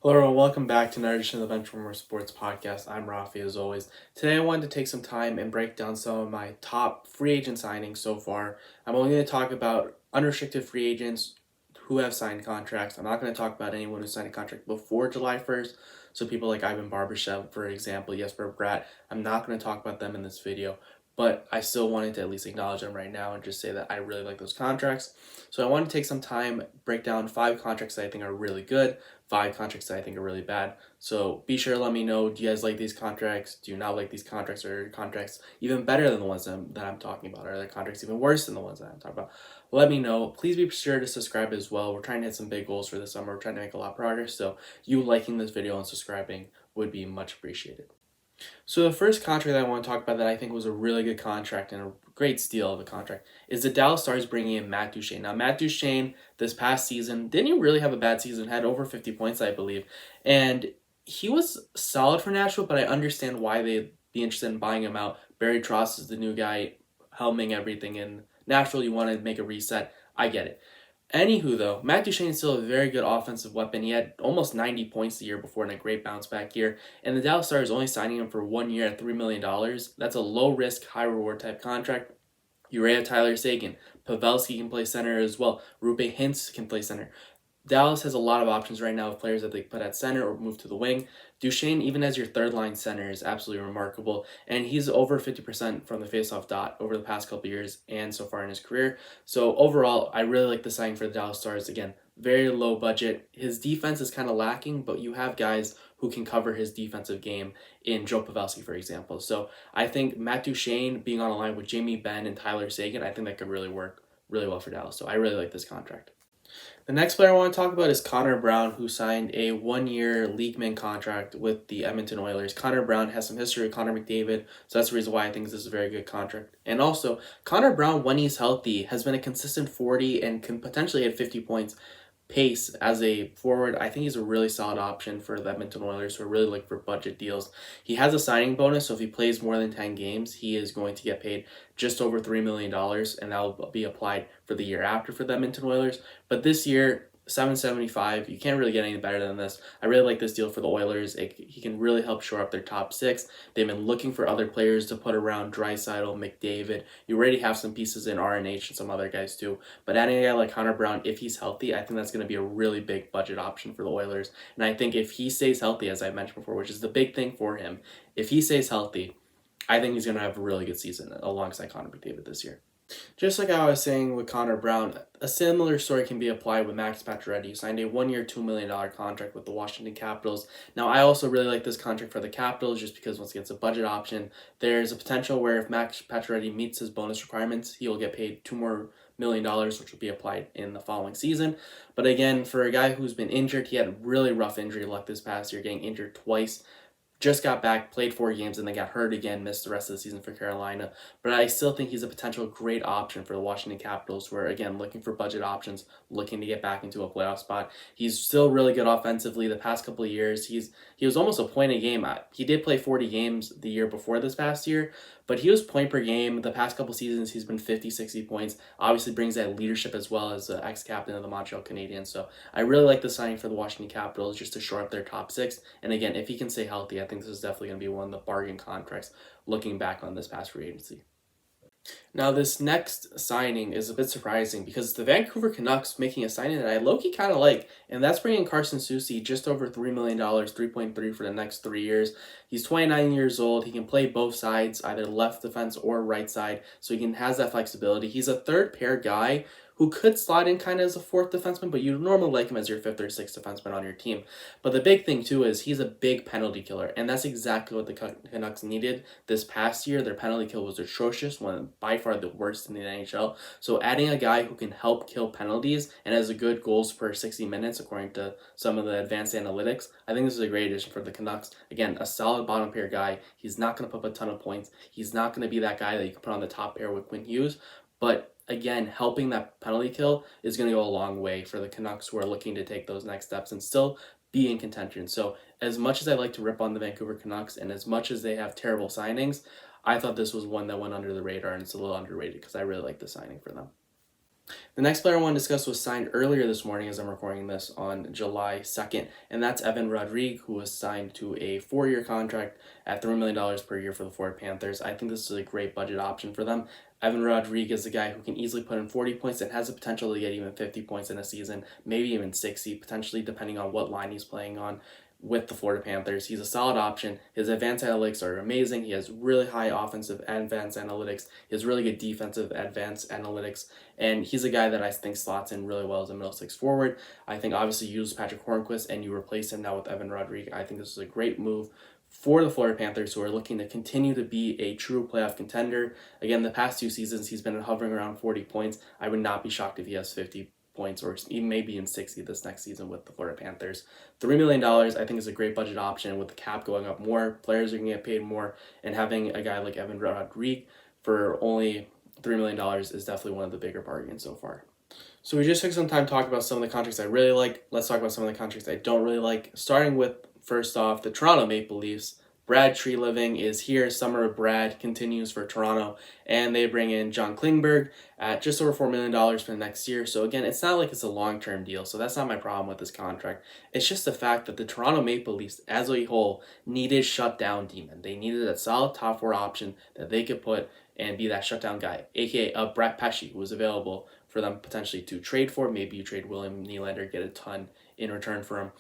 Hello, everyone. Welcome back to another edition of the Benchwarmer Sports Podcast. I'm Raffi, as always. Today, I wanted to take some time and break down some of my top free agent signings so far. I'm only going to talk about unrestricted free agents who have signed contracts. I'm not going to talk about anyone who signed a contract before July 1st. So, people like Ivan Barbashev, for example, Jesper Bratt, I'm not going to talk about them in this video. But I still wanted to at least acknowledge them right now and just say that I really like those contracts. So I want to take some time, break down 5 contracts that I think are really good, 5 contracts that I think are really bad. So be sure to let me know, do you guys like these contracts? Do you not like these contracts? Or are contracts even better than the ones that I'm talking about? Or are the contracts even worse than the ones that I'm talking about? Let me know. Please be sure to subscribe as well. We're trying to hit some big goals for this summer. We're trying to make a lot of progress. So you liking this video and subscribing would be much appreciated. So the first contract that I want to talk about that I think was a really good contract and a great steal of a contract is the Dallas Stars bringing in Matt Duchene. Now, Matt Duchene this past season didn't really have a bad season, had over 50 points, I believe, and he was solid for Nashville, but I understand why they'd be interested in buying him out. Barry Trotz is the new guy helming everything in Nashville. You want to make a reset. I get it. Anywho, though, Matt Duchene is still a very good offensive weapon. He had almost 90 points the year before in a great bounce back year. And the Dallas Stars only signing him for 1 year at $3 million. That's a low risk, high reward type contract. You already have Tyler Seguin. Pavelski can play center as well. Rupe Hintz can play center. Dallas has a lot of options right now of players that they put at center or move to the wing. Duchene, even as your third line center, is absolutely remarkable, and he's over 50% from the faceoff dot over the past couple years and so far in his career. So overall, I really like the signing for the Dallas Stars. Again, very low budget. His defense is kind of lacking, but you have guys who can cover his defensive game in Joe Pavelski, for example. So I think Matt Duchene being on a line with Jamie Benn and Tyler Seguin, I think that could really work really well for Dallas. So I really like this contract. The next player I want to talk about is Connor Brown, who signed a 1 year leagueman contract with the Edmonton Oilers. Connor Brown has some history with Connor McDavid, so that's the reason why I think this is a very good contract. And also, Connor Brown, when he's healthy, has been a consistent 40 and can potentially hit 50 points pace as a forward. I think he's a really solid option for the Edmonton Oilers who are really looking for budget deals. He has a signing bonus, so if he plays more than 10 games, he is going to get paid just over $3 million, and that will be applied for the year after for the Edmonton Oilers. But this year, 775. You can't really get any better than this. I really like this deal for the Oilers. He can really help shore up their top 6. They've been looking for other players to put around Draisaitl, McDavid. You already have some pieces in RNH and some other guys too. But adding a guy like Connor Brown, if he's healthy, I think that's going to be a really big budget option for the Oilers. And I think if he stays healthy, as I mentioned before, which is the big thing for him, if he stays healthy, I think he's going to have a really good season alongside Connor McDavid this year. Just like I was saying with Connor Brown, a similar story can be applied with Max Pacioretty, who signed a 1 year, $2 million contract with the Washington Capitals. Now, I also really like this contract for the Capitals just because once again, it's a budget option. There's a potential where if Max Pacioretty meets his bonus requirements, he will get paid $2 more million, which will be applied in the following season. But again, for a guy who's been injured, he had really rough injury luck this past year, getting injured twice. Just got back, played 4 games, and then got hurt again, missed the rest of the season for Carolina. But I still think he's a potential great option for the Washington Capitals, who are, again, looking for budget options, looking to get back into a playoff spot. He's still really good offensively. The past couple of years, he was almost a point a game. He did play 40 games the year before this past year, but he was point per game. The past couple seasons, he's been 50, 60 points. Obviously brings that leadership as well as the ex-captain of the Montreal Canadiens. So I really like the signing for the Washington Capitals just to shore up their top 6. And again, if he can stay healthy, I think this is definitely going to be one of the bargain contracts looking back on this past free agency. Now, this next signing is a bit surprising because the Vancouver Canucks making a signing that I low-key kind of like, and that's bringing Carson Soucy just over $3 million, 3.3 for the next 3 years. He's 29 years old. He can play both sides, either left defense or right side, so he has that flexibility. He's a third pair guy who could slot in kind of as a fourth defenseman, but you normally like him as your fifth or sixth defenseman on your team. But the big thing, too, is he's a big penalty killer, and that's exactly what the Canucks needed this past year. Their penalty kill was atrocious, one by far the worst in the NHL. So adding a guy who can help kill penalties and has a good goals per 60 minutes, according to some of the advanced analytics, I think this is a great addition for the Canucks. Again, a solid bottom pair guy. He's not going to put up a ton of points. He's not going to be that guy that you can put on the top pair with Quinn Hughes, but again, helping that penalty kill is going to go a long way for the Canucks who are looking to take those next steps and still be in contention. So as much as I like to rip on the Vancouver Canucks and as much as they have terrible signings, I thought this was one that went under the radar and it's a little underrated because I really like the signing for them. The next player I want to discuss was signed earlier this morning as I'm recording this on July 2nd, and that's Evan Rodrigue, who was signed to a 4-year contract at $3 million per year for the Florida Panthers. I think this is a great budget option for them. Evan Rodrigue is a guy who can easily put in 40 points and has the potential to get even 50 points in a season, maybe even 60, potentially depending on what line he's playing on with the Florida Panthers. He's a solid option. His advanced analytics are amazing. He has really high offensive advanced analytics. He has really good defensive advanced analytics. And he's a guy that I think slots in really well as a middle six forward. I think obviously you use Patrick Hornquist and you replace him now with Evan Rodrigue. I think this is a great move for the Florida Panthers, who are looking to continue to be a true playoff contender. Again, the past 2 seasons, he's been hovering around 40 points. I would not be shocked if he has 50 points or even maybe in 60 this next season with the Florida Panthers. $3 million, I think, is a great budget option. With the cap going up more, players are going to get paid more, and having a guy like Evan Rodrigue for only $3 million is definitely one of the bigger bargains so far. So we just took some time to talk about some of the contracts I really like. Let's talk about some of the contracts I don't really like. Starting with, first off, the Toronto Maple Leafs. Brad Treliving is here. Summer of Brad continues for Toronto, and they bring in John Klingberg at just over $4 million for the next year. So again, it's not like it's a long-term deal, so that's not my problem with this contract. It's just the fact that the Toronto Maple Leafs, as a whole, needed shutdown demon. They needed a solid top four option that they could put and be that shutdown guy, aka Brett Pesce, who was available for them potentially to trade for. Maybe you trade William Nylander, get a ton in return for him.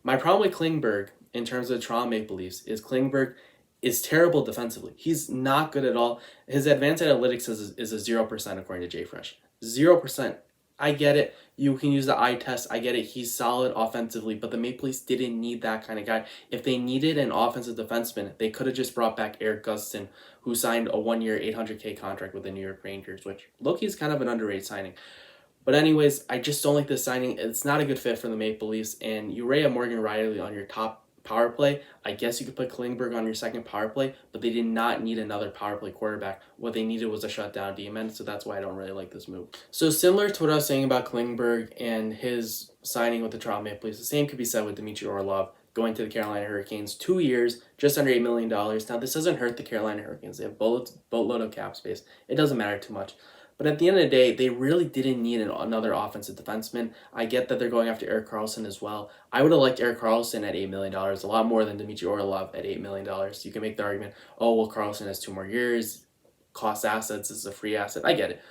My problem with Klingberg in terms of the Toronto Maple Leafs is Klingberg is terrible defensively. He's not good at all. His advanced analytics is a 0% according to JFresh. 0%. I get it. You can use the eye test. I get it. He's solid offensively, but the Maple Leafs didn't need that kind of guy. If they needed an offensive defenseman, they could have just brought back Eric Gustin, who signed a 1-year $800K contract with the New York Rangers, which Loki's kind of an underrated signing. But anyways, I just don't like this signing. It's not a good fit for the Maple Leafs. And you have Morgan Rielly on your top power play. I guess you could put Klingberg on your second power play, but they did not need another power play quarterback. What they needed was a shutdown D-man, so that's why I don't really like this move. So similar to what I was saying about Klingberg and his signing with the Toronto Maple Leafs, the same could be said with Dmitry Orlov going to the Carolina Hurricanes. 2 years, just under $8 million. Now, this doesn't hurt the Carolina Hurricanes. They have boatload of cap space. It doesn't matter too much. But at the end of the day, they really didn't need another offensive defenseman. I get that they're going after Erik Karlsson as well. I would have liked Erik Karlsson at $8 million, a lot more than Dmitry Orlov at $8 million. You can make the argument, oh, well, Karlsson has 2 more years, cost assets, is a free asset. I get it.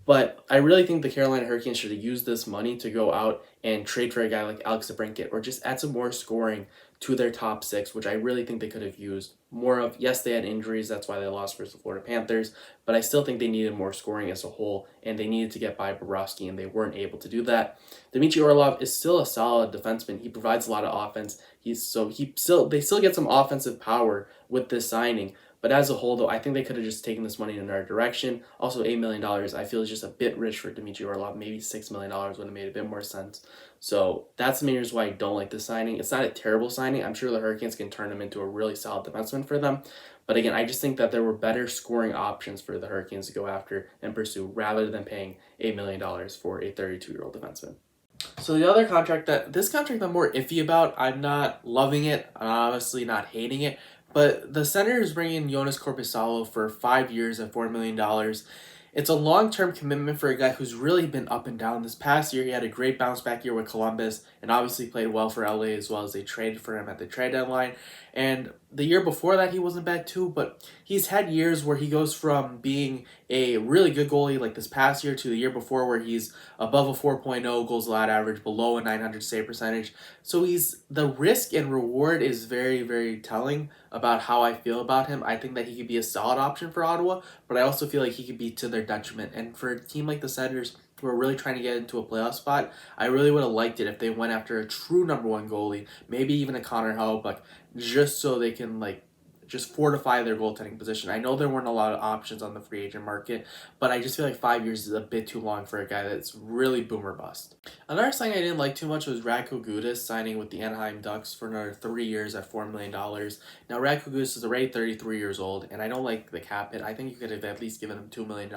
But I really think the Carolina Hurricanes should have used this money to go out and trade for a guy like Alex DeBrincat or just add some more scoring to their top 6, which I really think they could have used more of. Yes, they had injuries. That's why they lost versus the Florida Panthers. But I still think they needed more scoring as a whole, and they needed to get by Bobrovsky, and they weren't able to do that. Dmitry Orlov is still a solid defenseman. He provides a lot of offense. They still get some offensive power with this signing. But as a whole, though, I think they could have just taken this money in another direction. Also, $8 million, I feel, is just a bit rich for Dmitry Orlov. Maybe $6 million would have made a bit more sense. So that's the main reason why I don't like this signing. It's not a terrible signing. I'm sure the Hurricanes can turn him into a really solid defenseman for them. But again, I just think that there were better scoring options for the Hurricanes to go after and pursue rather than paying $8 million for a 32-year-old defenseman. So the other contract I'm more iffy about. I'm not loving it. I'm obviously not hating it. But the Senators bring in Jonas Korpisalo for 5 years at $4 million. It's a long-term commitment for a guy who's really been up and down. This past year, he had a great bounce-back year with Columbus and obviously played well for LA as well as they traded for him at the trade deadline. And the year before that, he wasn't bad too, but he's had years where he goes from being a really good goalie like this past year to the year before where he's above a 4.0 goals allowed average, below a 900 save percentage. So the risk and reward is very, very telling about how I feel about him. I think that he could be a solid option for Ottawa, but I also feel like he could be to their detriment. And for a team like the Senators, who are really trying to get into a playoff spot, I really would have liked it if they went after a true number one goalie, maybe even a Connor Hellebuyck, just so they can just fortify their goaltending position. I know there weren't a lot of options on the free agent market, but I just feel like 5 years is a bit too long for a guy that's really boom or bust. Another signing I didn't like too much was Radko Gudas signing with the Anaheim Ducks for another 3 years at $4 million. Now, Radko Gudas is already 33 years old, and I don't like the cap hit. I think you could have at least given him $2 million.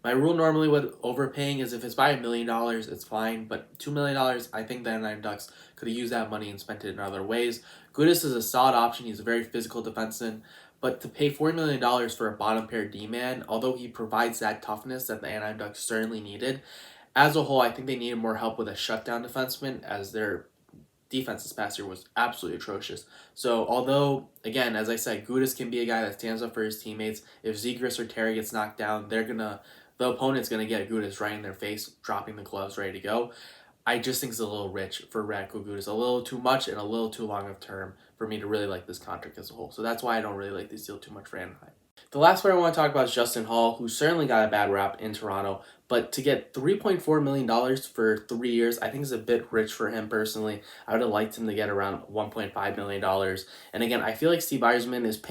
My rule normally with overpaying is if it's by $1 million, it's fine, but $2 million, I think the Anaheim Ducks could have used that money and spent it in other ways. Gudas is a solid option. He's a very physical defenseman, but to pay $40 million for a bottom pair D-man, although he provides that toughness that the Anaheim Ducks certainly needed, as a whole, I think they needed more help with a shutdown defenseman, as their defense this past year was absolutely atrocious. So although, again, as I said, Gudas can be a guy that stands up for his teammates. If Zegras or Terry gets knocked down, the opponent's gonna get Gudas right in their face, dropping the gloves, ready to go. I just think it's a little rich for Radko Gudas, a little too much and a little too long of term for me to really like this contract as a whole. So that's why I don't really like this deal too much for Anaheim. The last player I want to talk about is Justin Hall, who certainly got a bad rap in Toronto, but to get $3.4 million for 3 years, I think is a bit rich for him personally. I would have liked him to get around $1.5 million. And again, I feel like Steve Yzerman is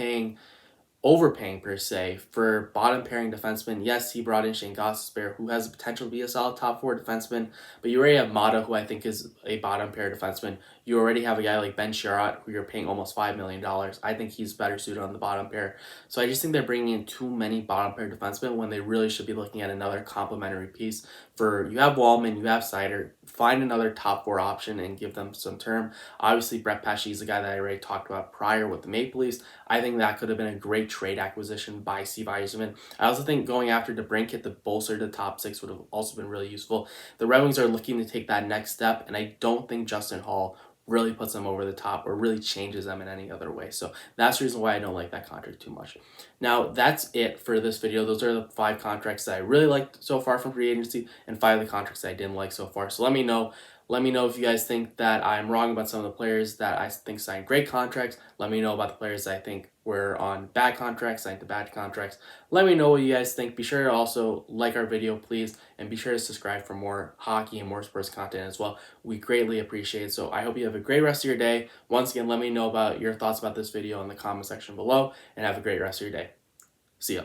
overpaying per se for bottom pairing defensemen. Yes, he brought in Shane Gostisbehere, who has the potential to be a solid top four defenseman, but you already have Mata, who I think is a bottom pair defenseman. You already have a guy like Ben Sherratt, who you're paying almost $5 million. I think he's better suited on the bottom pair. So I just think they're bringing in too many bottom pair defensemen when they really should be looking at another complementary piece. You have Wallman, you have Seider. Find another top four option and give them some term. Obviously, Brett Pesce is a guy that I already talked about prior with the Maple Leafs. I think that could have been a great trade acquisition by Steve Yzerman. I also think going after DeBrincat to bolster the top six would have also been really useful. The Red Wings are looking to take that next step, and I don't think Justin Hall really puts them over the top or really changes them in any other way. So that's the reason why I don't like that contract too much. Now, that's it for this video. Those are the 5 contracts that I really liked so far from free agency and 5 of the contracts that I didn't like so far. So let me know. Let me know if you guys think that I'm wrong about some of the players that I think signed great contracts. Let me know about the players that I think were on bad contracts, signed to bad contracts. Let me know what you guys think. Be sure to also like our video, please, and be sure to subscribe for more hockey and more sports content as well. We greatly appreciate it. So I hope you have a great rest of your day. Once again, let me know about your thoughts about this video in the comment section below, and have a great rest of your day. See ya.